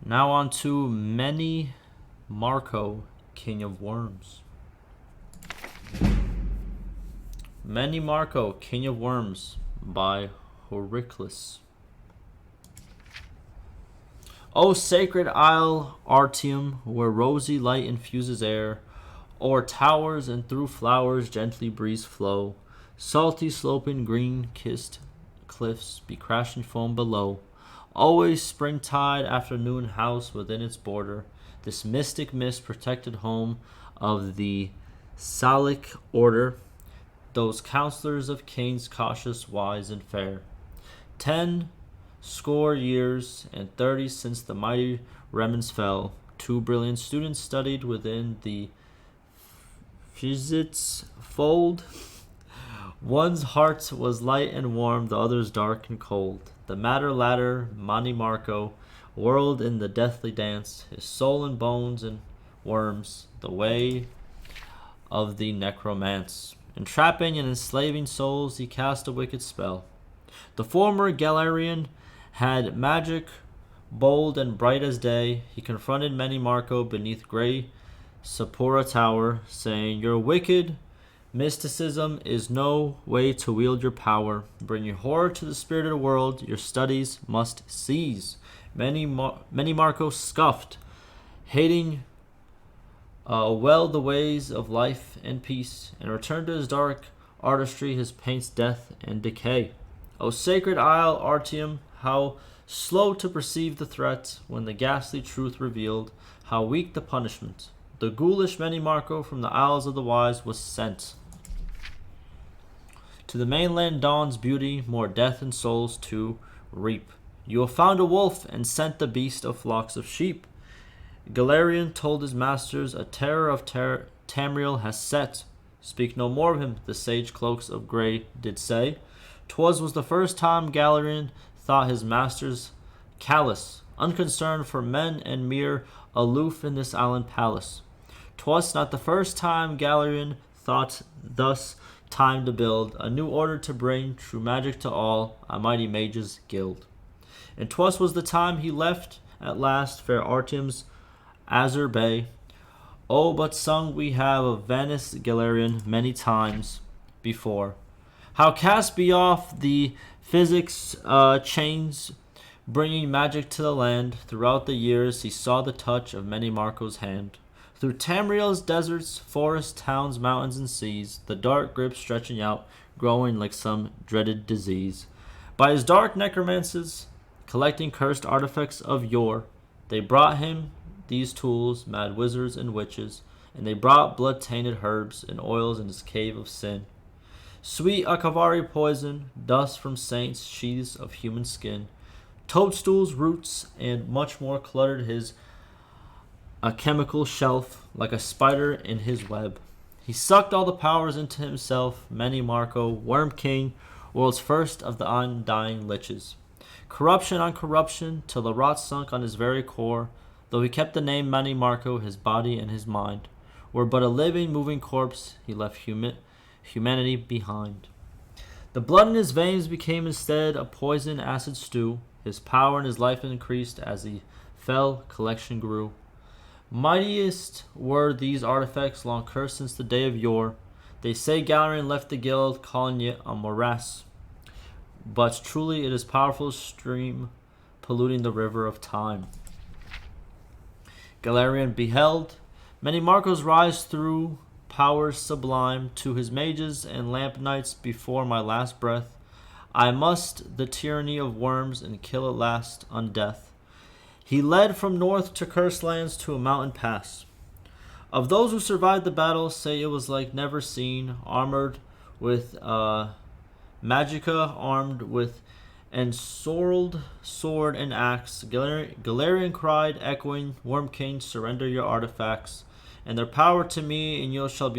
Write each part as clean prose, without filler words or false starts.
Now on to Mannimarco, King of Worms. Mannimarco, King of Worms by Horiclus. O sacred isle Artium, where rosy light infuses air, o'er towers and through flowers gently breeze flow, salty sloping green-kissed cliffs be crashing foam below. Always springtide afternoon house within its border, this mystic mist protected home of the Salic order, those counselors of kings cautious, wise, and fair. 10 score years and 30 since the mighty remnants fell. 2 brilliant students studied within the Physics fold. One's heart was light and warm, the other's dark and cold. The matter ladder, Mannimarco, whirled in the deathly dance, his soul and bones and worms, the way of the necromance. Entrapping and enslaving souls, he cast a wicked spell. The former Galerian had magic, bold and bright as day. He confronted Mannimarco beneath gray Sapora Tower, saying, "Your wicked mysticism is no way to wield your power. Bringing horror to the spirited world, your studies must cease." Mannimarco scoffed, hating well the ways of life and peace, and returned to his dark artistry, his paints death and decay. O sacred isle Artium, how slow to perceive the threat when the ghastly truth revealed, how weak the punishment. The ghoulish Mannimarco from the Isles of the Wise was sent. To the mainland dawns beauty, more death and souls to reap. You have found a wolf and sent the beast of flocks of sheep. Galerian told his masters, a terror of Tamriel has set. Speak no more of him, the sage cloaks of grey did say. 'Twas was the first time Galerian thought his masters callous, unconcerned for men and mere aloof in this island palace. 'Twas not the first time Galerian thought thus time to build a new order to bring true magic to all, a mighty mages guild. And 'twas was the time he left at last fair Artium's azure bay. Oh, but sung we have of Venice Galerian many times before. How cast be off the physics chains, bringing magic to the land. Throughout the years he saw the touch of Mannimarco's hand. Through Tamriel's deserts, forests, towns, mountains, and seas, the dark grip stretching out, growing like some dreaded disease. By his dark necromances, collecting cursed artifacts of yore, they brought him these tools, mad wizards and witches, and they brought blood-tainted herbs and oils in his cave of sin. Sweet Akavari poison, dust from saints, sheaths of human skin, toadstools, roots, and much more cluttered his a chemical shelf, like a spider in his web. He sucked all the powers into himself, Mannimarco, Worm King, world's first of the undying liches. Corruption on corruption, till the rot sunk on his very core, though he kept the name Mannimarco, his body and his mind were but a living, moving corpse, he left humanity behind. The blood in his veins became instead a poison acid stew, his power and his life increased as he fell, collection grew. Mightiest were these artifacts, long cursed since the day of yore. They say Galerian left the guild, calling it a morass. But truly it is powerful stream, polluting the river of time. Galerian beheld Mannimarco's rise through powers sublime. To his mages and lamp knights before my last breath, I must the tyranny of worms and kill at last undeath. He led from north to cursed lands to a mountain pass. Of those who survived the battle, say it was like never seen, armored with magica, armed with ensorcelled sword and axe. Galerian cried, echoing, Worm King, surrender your artifacts, and their power to me, and you shall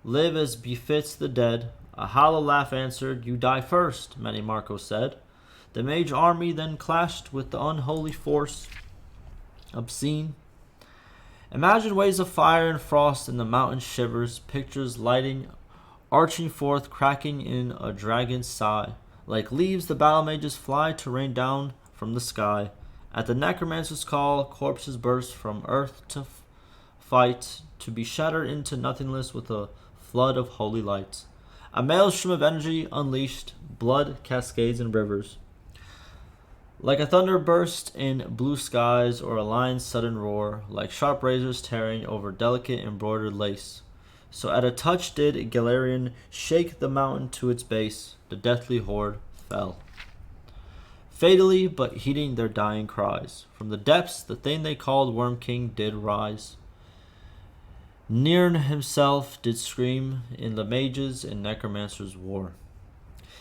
live as befits the dead. A hollow laugh answered, you die first, Mannimarco said. The mage army then clashed with the unholy force obscene. Imagine waves of fire and frost in the mountain shivers, pictures lighting, arching forth, cracking in a dragon's sigh. Like leaves the battle mages fly to rain down from the sky. At the necromancer's call, corpses burst from earth to fight, to be shattered into nothingness with a flood of holy light. A maelstrom of energy unleashed, blood cascades in rivers. Like a thunder burst in blue skies or a lion's sudden roar, like sharp razors tearing over delicate embroidered lace. So at a touch did Galarian shake the mountain to its base. The deathly horde fell. Fatally, but heeding their dying cries. From the depths, the thing they called Worm King did rise. Nirn himself did scream in the mages and necromancers' war.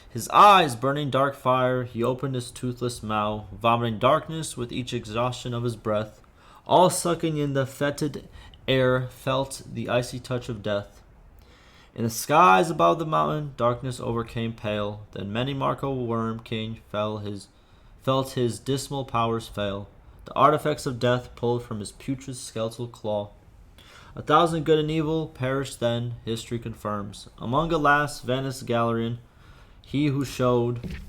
His eyes burning dark fire, he opened his toothless mouth, vomiting darkness with each exhaustion of his breath. All sucking in the fetid air felt the icy touch of death. In the skies above the mountain, darkness overcame pale. Then Mannimarco Worm King felt his dismal powers fail. The artifacts of death pulled from his putrid skeletal claw. 1,000 good and evil perished then, history confirms. Among alas vanished Galarian, he who showed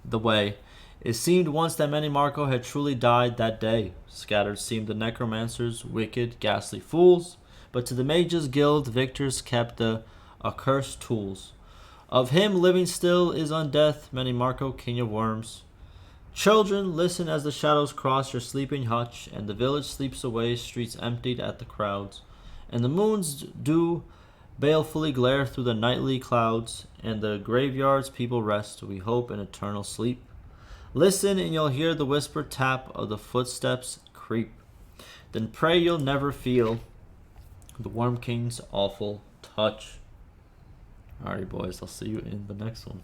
the way. It seemed once that Mannimarco had truly died that day. Scattered seemed the necromancers, wicked, ghastly fools, but to the mages' guild victors kept the accursed tools. Of him living still is undeath, Mannimarco, king of worms. Children, listen as the shadows cross your sleeping hutch, and the village sleeps away, streets emptied at the crowds, and the moons do balefully glare through the nightly clouds, and the graveyards people rest, we hope, in eternal sleep. Listen, and you'll hear the whispered tap of the footsteps creep. Then pray you'll never feel the Worm King's awful touch. Alright, boys, I'll see you in the next one.